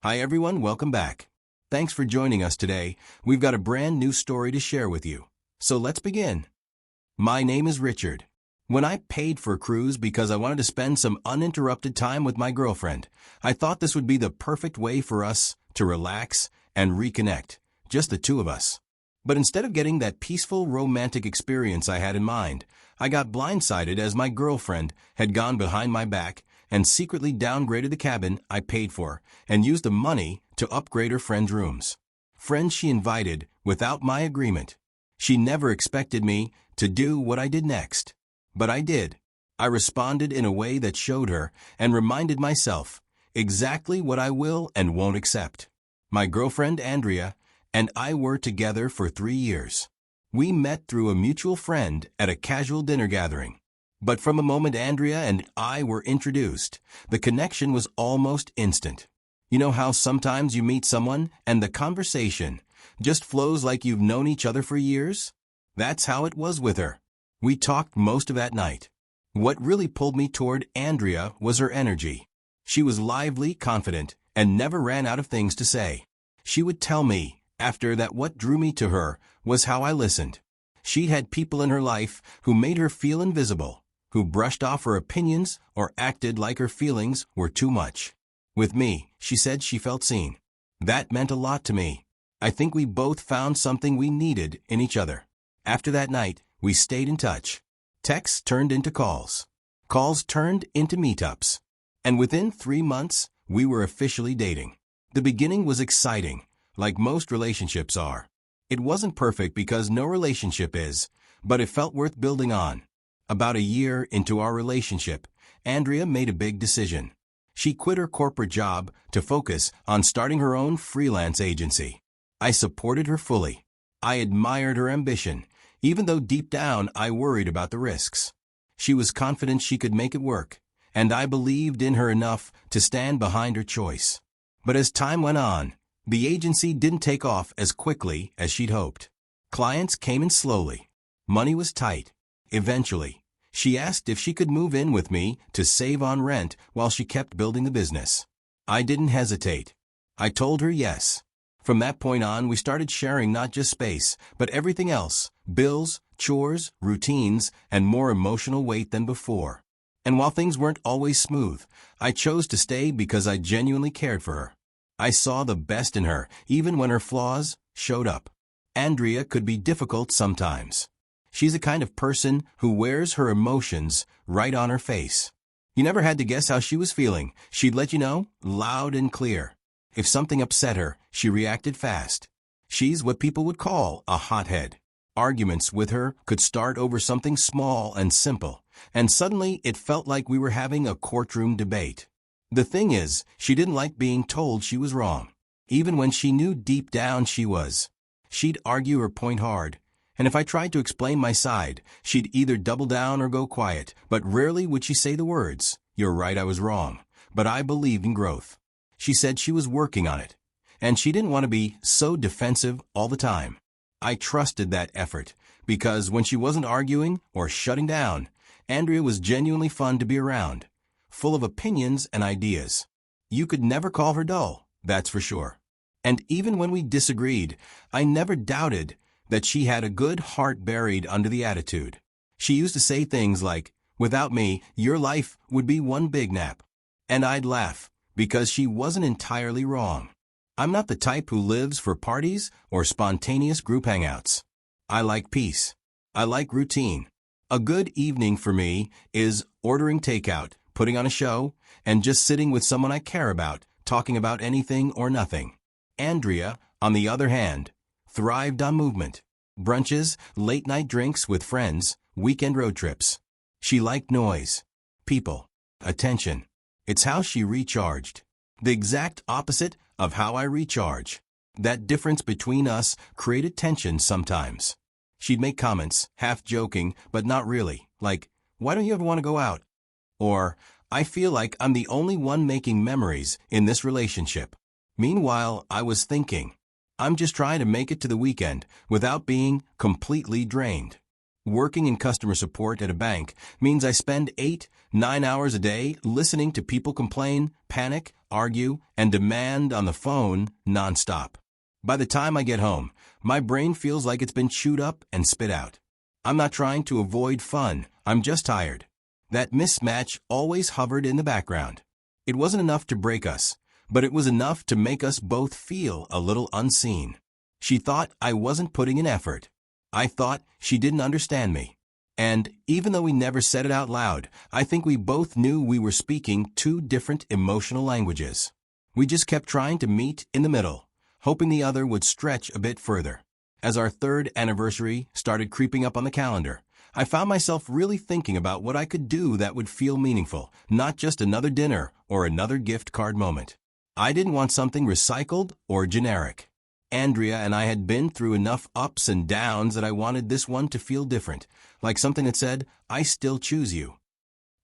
Hi everyone, welcome back. Thanks for joining us today. We've got a brand new story to share with you. So let's begin. My name is Richard. When I paid for a cruise because I wanted to spend some uninterrupted time with my girlfriend, I thought this would be the perfect way for us to relax and reconnect, just the two of us. But instead of getting that peaceful, romantic experience I had in mind, I got blindsided as my girlfriend had gone behind my back and secretly downgraded the cabin I paid for and used the money to upgrade her friends' rooms. Friends she invited without my agreement. She never expected me to do what I did next. But I did. I responded in a way that showed her and reminded myself exactly what I will and won't accept. My girlfriend, Andrea, and I were together for 3 years. We met through a mutual friend at a casual dinner gathering. But from the moment Andrea and I were introduced, the connection was almost instant. You know how sometimes you meet someone and the conversation just flows like you've known each other for years? That's how it was with her. We talked most of that night. What really pulled me toward Andrea was her energy. She was lively, confident, and never ran out of things to say. She would tell me, after that, what drew me to her was how I listened. She had people in her life who made her feel invisible, who brushed off her opinions or acted like her feelings were too much. With me, she said she felt seen. That meant a lot to me. I think we both found something we needed in each other. After that night, we stayed in touch. Texts turned into calls. Calls turned into meetups. And within 3 months, we were officially dating. The beginning was exciting, like most relationships are. It wasn't perfect because no relationship is, but it felt worth building on. About a year into our relationship, Andrea made a big decision. She quit her corporate job to focus on starting her own freelance agency. I supported her fully. I admired her ambition, even though deep down I worried about the risks. She was confident she could make it work, and I believed in her enough to stand behind her choice. But as time went on, the agency didn't take off as quickly as she'd hoped. Clients came in slowly. Money was tight. Eventually, she asked if she could move in with me to save on rent while she kept building the business. I didn't hesitate. I told her yes. From that point on, we started sharing not just space, but everything else: bills, chores, routines, and more emotional weight than before. And while things weren't always smooth, I chose to stay because I genuinely cared for her. I saw the best in her, even when her flaws showed up. Andrea could be difficult sometimes. She's the kind of person who wears her emotions right on her face. You never had to guess how she was feeling. She'd let you know, loud and clear. If something upset her, she reacted fast. She's what people would call a hothead. Arguments with her could start over something small and simple, and suddenly it felt like we were having a courtroom debate. The thing is, she didn't like being told she was wrong, even when she knew deep down she was. She'd argue her point hard, and if I tried to explain my side, she'd either double down or go quiet, but rarely would she say the words, "You're right, I was wrong," but I believed in growth. She said she was working on it, and she didn't want to be so defensive all the time. I trusted that effort, because when she wasn't arguing or shutting down, Andrea was genuinely fun to be around, full of opinions and ideas. You could never call her dull, that's for sure. And even when we disagreed, I never doubted that she had a good heart buried under the attitude. She used to say things like, "Without me, your life would be one big nap." And I'd laugh, because she wasn't entirely wrong. I'm not the type who lives for parties or spontaneous group hangouts. I like peace. I like routine. A good evening for me is ordering takeout, putting on a show, and just sitting with someone I care about, talking about anything or nothing. Andrea, on the other hand, thrived on movement. Brunches, late-night drinks with friends, weekend road trips. She liked noise, people, attention. It's how she recharged. The exact opposite of how I recharge. That difference between us created tension sometimes. She'd make comments, half joking, but not really, like, "Why don't you ever want to go out?" Or, "I feel like I'm the only one making memories in this relationship." Meanwhile, I was thinking, I'm just trying to make it to the weekend without being completely drained. Working in customer support at a bank means I spend 8-9 hours a day listening to people complain, panic, argue, and demand on the phone nonstop. By the time I get home, my brain feels like it's been chewed up and spit out. I'm not trying to avoid fun, I'm just tired. That mismatch always hovered in the background. It wasn't enough to break us, but it was enough to make us both feel a little unseen. She thought I wasn't putting in effort. I thought she didn't understand me. And even though we never said it out loud, I think we both knew we were speaking two different emotional languages. We just kept trying to meet in the middle, hoping the other would stretch a bit further. As our third anniversary started creeping up on the calendar, I found myself really thinking about what I could do that would feel meaningful, not just another dinner or another gift card moment. I didn't want something recycled or generic. Andrea and I had been through enough ups and downs that I wanted this one to feel different, like something that said, I still choose you.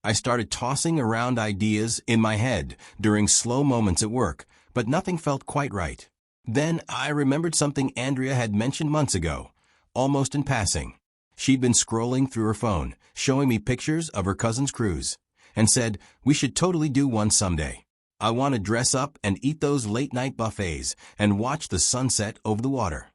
I started tossing around ideas in my head during slow moments at work, but nothing felt quite right. Then I remembered something Andrea had mentioned months ago, almost in passing. She'd been scrolling through her phone, showing me pictures of her cousin's cruise, and said, we should totally do one someday. I want to dress up and eat those late-night buffets and watch the sunset over the water.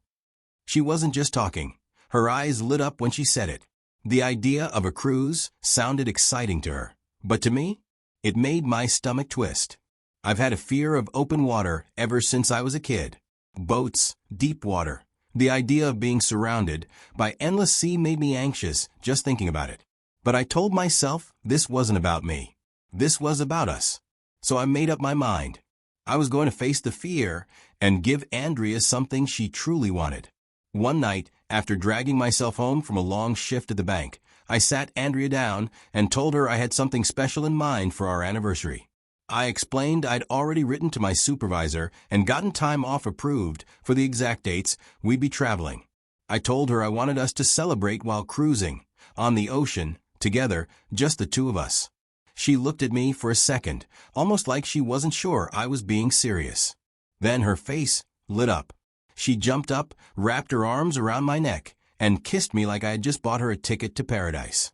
She wasn't just talking. Her eyes lit up when she said it. The idea of a cruise sounded exciting to her, but to me, it made my stomach twist. I've had a fear of open water ever since I was a kid. Boats, deep water. The idea of being surrounded by endless sea made me anxious just thinking about it. But I told myself this wasn't about me. This was about us. So I made up my mind. I was going to face the fear and give Andrea something she truly wanted. One night, after dragging myself home from a long shift at the bank, I sat Andrea down and told her I had something special in mind for our anniversary. I explained I'd already written to my supervisor and gotten time off approved for the exact dates we'd be traveling. I told her I wanted us to celebrate while cruising, on the ocean, together, just the two of us. She looked at me for a second, almost like she wasn't sure I was being serious. Then her face lit up. She jumped up, wrapped her arms around my neck, and kissed me like I had just bought her a ticket to paradise.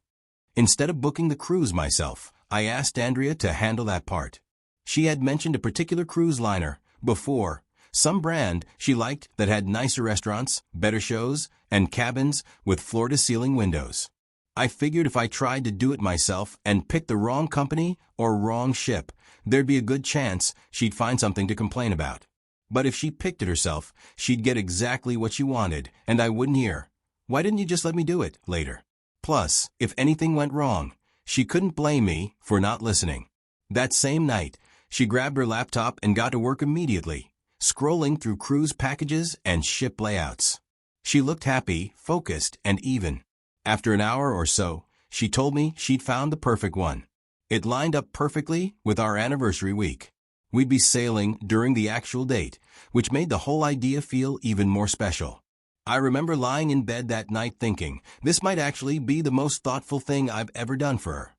Instead of booking the cruise myself, I asked Andrea to handle that part. She had mentioned a particular cruise liner before, some brand she liked that had nicer restaurants, better shows, and cabins with floor-to-ceiling windows. I figured if I tried to do it myself and picked the wrong company or wrong ship, there'd be a good chance she'd find something to complain about. But if she picked it herself, she'd get exactly what she wanted, and I wouldn't hear, "Why didn't you just let me do it?" later. Plus, if anything went wrong, she couldn't blame me for not listening. That same night, she grabbed her laptop and got to work immediately, scrolling through cruise packages and ship layouts. She looked happy, focused, and even. After an hour or so, she told me she'd found the perfect one. It lined up perfectly with our anniversary week. We'd be sailing during the actual date, which made the whole idea feel even more special. I remember lying in bed that night thinking, this might actually be the most thoughtful thing I've ever done for her.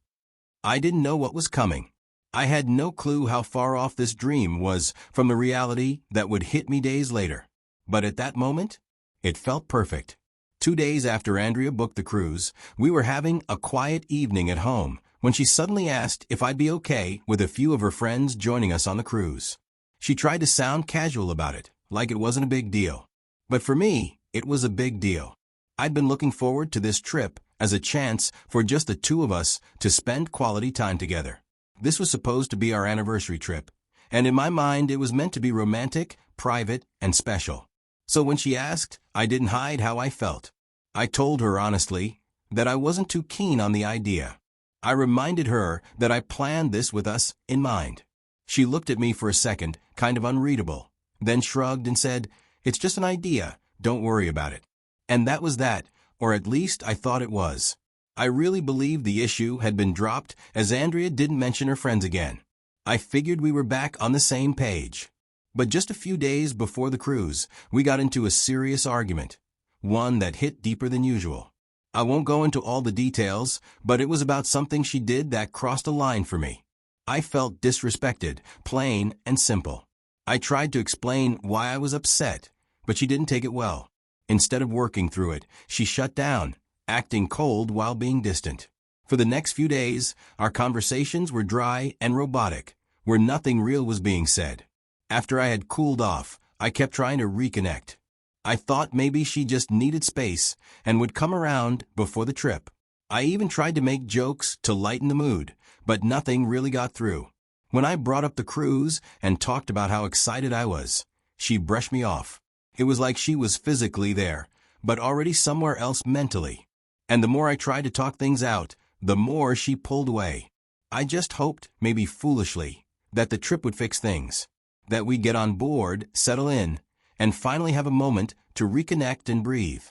I didn't know what was coming. I had no clue how far off this dream was from the reality that would hit me days later. But at that moment, it felt perfect. 2 days after Andrea booked the cruise, we were having a quiet evening at home when she suddenly asked if I'd be okay with a few of her friends joining us on the cruise. She tried to sound casual about it, like it wasn't a big deal. But for me, it was a big deal. I'd been looking forward to this trip as a chance for just the two of us to spend quality time together. This was supposed to be our anniversary trip, and in my mind it was meant to be romantic, private, and special. So when she asked, I didn't hide how I felt. I told her honestly that I wasn't too keen on the idea. I reminded her that I planned this with us in mind. She looked at me for a second, kind of unreadable, then shrugged and said, "It's just an idea, don't worry about it." And that was that, or at least I thought it was. I really believed the issue had been dropped as Andrea didn't mention her friends again. I figured we were back on the same page. But just a few days before the cruise, we got into a serious argument. One that hit deeper than usual. I won't go into all the details, but it was about something she did that crossed a line for me. I felt disrespected, plain and simple. I tried to explain why I was upset, but she didn't take it well. Instead of working through it, she shut down, acting cold while being distant. For the next few days, our conversations were dry and robotic, where nothing real was being said. After I had cooled off, I kept trying to reconnect. I thought maybe she just needed space and would come around before the trip. I even tried to make jokes to lighten the mood, but nothing really got through. When I brought up the cruise and talked about how excited I was, she brushed me off. It was like she was physically there, but already somewhere else mentally. And the more I tried to talk things out, the more she pulled away. I just hoped, maybe foolishly, that the trip would fix things, that we'd get on board, settle in, and finally have a moment to reconnect and breathe.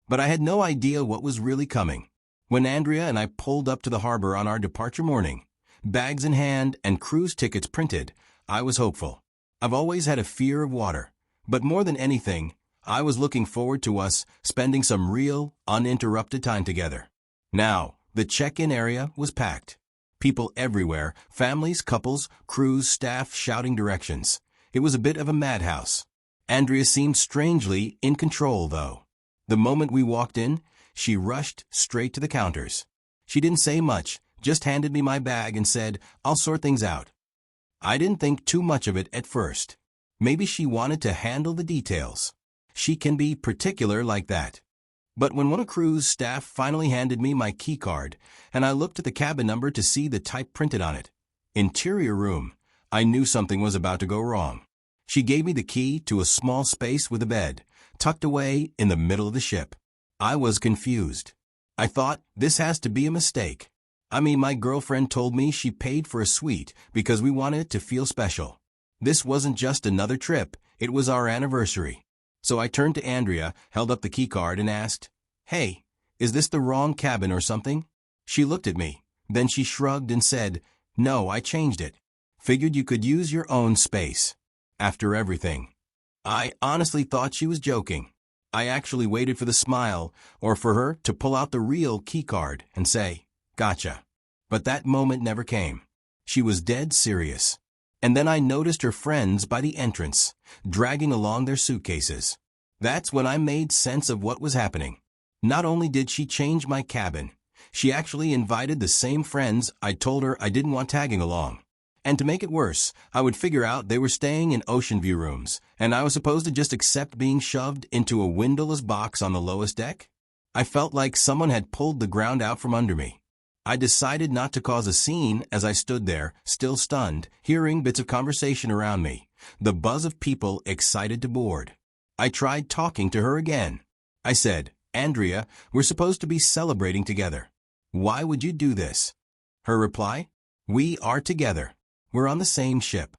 But I had no idea what was really coming. When Andrea and I pulled up to the harbor on our departure morning, bags in hand and cruise tickets printed, I was hopeful. I've always had a fear of water, but more than anything, I was looking forward to us spending some real, uninterrupted time together. Now, the check-in area was packed. People everywhere, families, couples, cruise staff shouting directions. It was a bit of a madhouse. Andrea seemed strangely in control, though. The moment we walked in, she rushed straight to the counters. She didn't say much, just handed me my bag and said, "I'll sort things out." I didn't think too much of it at first. Maybe she wanted to handle the details. She can be particular like that. But when one of cruise staff finally handed me my key card, and I looked at the cabin number to see the type printed on it, interior room, I knew something was about to go wrong. She gave me the key to a small space with a bed, tucked away in the middle of the ship. I was confused. I thought, this has to be a mistake. I mean, my girlfriend told me she paid for a suite because we wanted it to feel special. This wasn't just another trip, it was our anniversary. So I turned to Andrea, held up the key card and asked, "Hey, is this the wrong cabin or something?" She looked at me, then she shrugged and said, "No, I changed it. Figured you could use your own space. After everything." I honestly thought she was joking. I actually waited for the smile, or for her to pull out the real key card and say, "Gotcha." But that moment never came. She was dead serious. And then I noticed her friends by the entrance, dragging along their suitcases. That's when I made sense of what was happening. Not only did she change my cabin, she actually invited the same friends I told her I didn't want tagging along. And to make it worse, I would figure out they were staying in ocean view rooms, and I was supposed to just accept being shoved into a windowless box on the lowest deck? I felt like someone had pulled the ground out from under me. I decided not to cause a scene as I stood there, still stunned, hearing bits of conversation around me, the buzz of people excited to board. I tried talking to her again. I said, "Andrea, we're supposed to be celebrating together. Why would you do this?" Her reply, "We are together. We're on the same ship."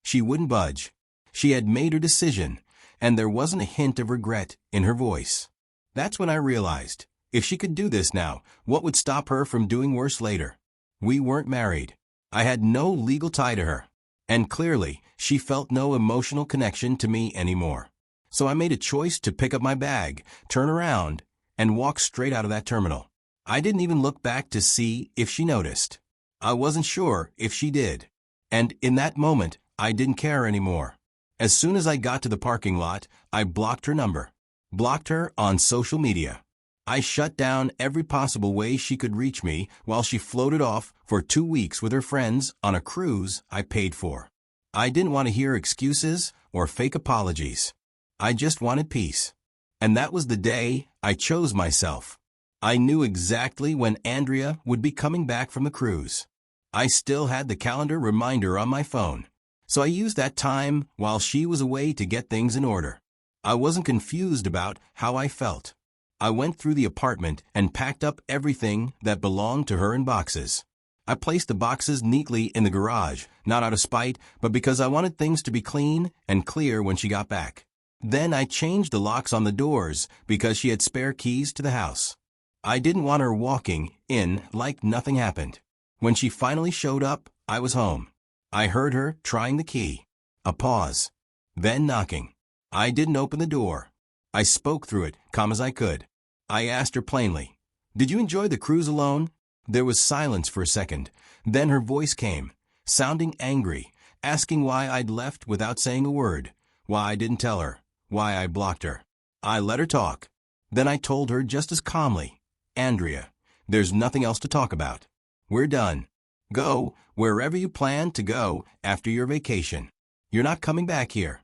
She wouldn't budge. She had made her decision, and there wasn't a hint of regret in her voice. That's when I realized, if she could do this now, what would stop her from doing worse later? We weren't married. I had no legal tie to her. And clearly, she felt no emotional connection to me anymore. So I made a choice to pick up my bag, turn around, and walk straight out of that terminal. I didn't even look back to see if she noticed. I wasn't sure if she did. And in that moment, I didn't care anymore. As soon as I got to the parking lot, I blocked her number. Blocked her on social media. I shut down every possible way she could reach me while she floated off for 2 weeks with her friends on a cruise I paid for. I didn't want to hear excuses or fake apologies. I just wanted peace. And that was the day I chose myself. I knew exactly when Andrea would be coming back from the cruise. I still had the calendar reminder on my phone. So I used that time while she was away to get things in order. I wasn't confused about how I felt. I went through the apartment and packed up everything that belonged to her in boxes. I placed the boxes neatly in the garage, not out of spite, but because I wanted things to be clean and clear when she got back. Then I changed the locks on the doors because she had spare keys to the house. I didn't want her walking in like nothing happened. When she finally showed up, I was home. I heard her trying the key. A pause. Then knocking. I didn't open the door. I spoke through it, calm as I could. I asked her plainly, "Did you enjoy the cruise alone?" There was silence for a second. Then her voice came, sounding angry, asking why I'd left without saying a word, why I didn't tell her, why I blocked her. I let her talk. Then I told her just as calmly, Andrea, there's nothing else to talk about. We're done. Go wherever you plan to go after your vacation. You're not coming back here."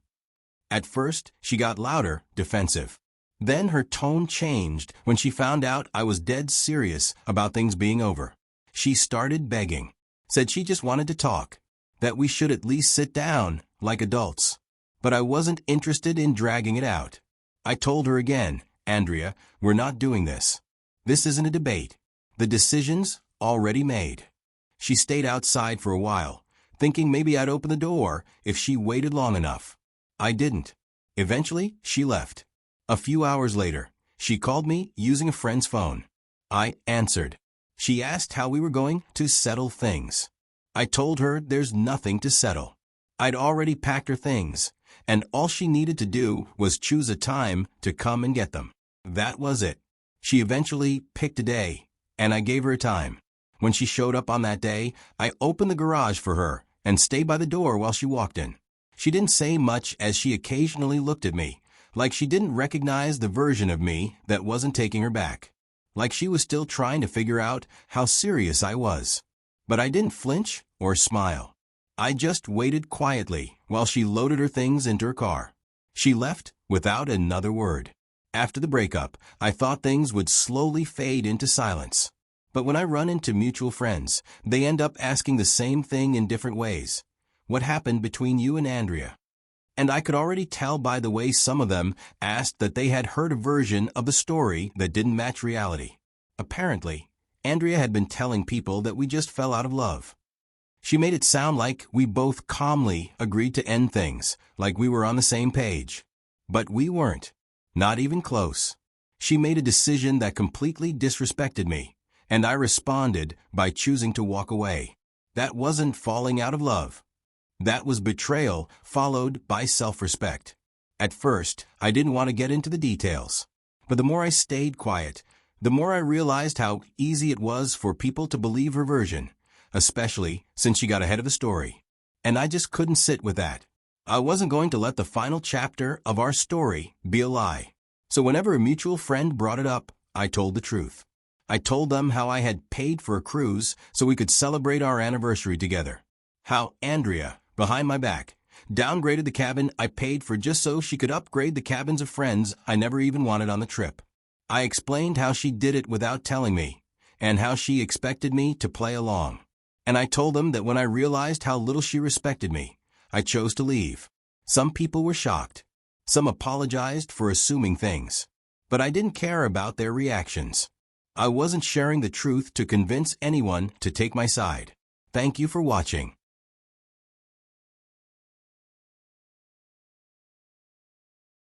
At first, she got louder, defensive. Then her tone changed when she found out I was dead serious about things being over. She started begging, said she just wanted to talk, that we should at least sit down, like adults. But I wasn't interested in dragging it out. I told her again, "Andrea, we're not doing this. This isn't a debate. The decision's already made." She stayed outside for a while, thinking maybe I'd open the door if she waited long enough. I didn't. Eventually, she left. A few hours later, she called me using a friend's phone. I answered. She asked how we were going to settle things. I told her there's nothing to settle. I'd already packed her things, and all she needed to do was choose a time to come and get them. That was it. She eventually picked a day, and I gave her a time. When she showed up on that day, I opened the garage for her and stayed by the door while she walked in. She didn't say much as she occasionally looked at me, like she didn't recognize the version of me that wasn't taking her back, like she was still trying to figure out how serious I was. But I didn't flinch or smile. I just waited quietly while she loaded her things into her car. She left without another word. After the breakup, I thought things would slowly fade into silence. But when I run into mutual friends, they end up asking the same thing in different ways. What happened between you and Andrea? And I could already tell by the way some of them asked that they had heard a version of the story that didn't match reality. Apparently, Andrea had been telling people that we just fell out of love. She made it sound like we both calmly agreed to end things, like we were on the same page. But we weren't. Not even close. She made a decision that completely disrespected me, and I responded by choosing to walk away. That wasn't falling out of love. That was betrayal followed by self-respect. At first, I didn't want to get into the details. But the more I stayed quiet, the more I realized how easy it was for people to believe her version, especially since she got ahead of the story. And I just couldn't sit with that. I wasn't going to let the final chapter of our story be a lie. So whenever a mutual friend brought it up, I told the truth. I told them how I had paid for a cruise so we could celebrate our anniversary together. How Andrea, behind my back, downgraded the cabin I paid for just so she could upgrade the cabins of friends I never even wanted on the trip. I explained how she did it without telling me, and how she expected me to play along. And I told them that when I realized how little she respected me, I chose to leave. Some people were shocked. Some apologized for assuming things. But I didn't care about their reactions. I wasn't sharing the truth to convince anyone to take my side. Thank you for watching.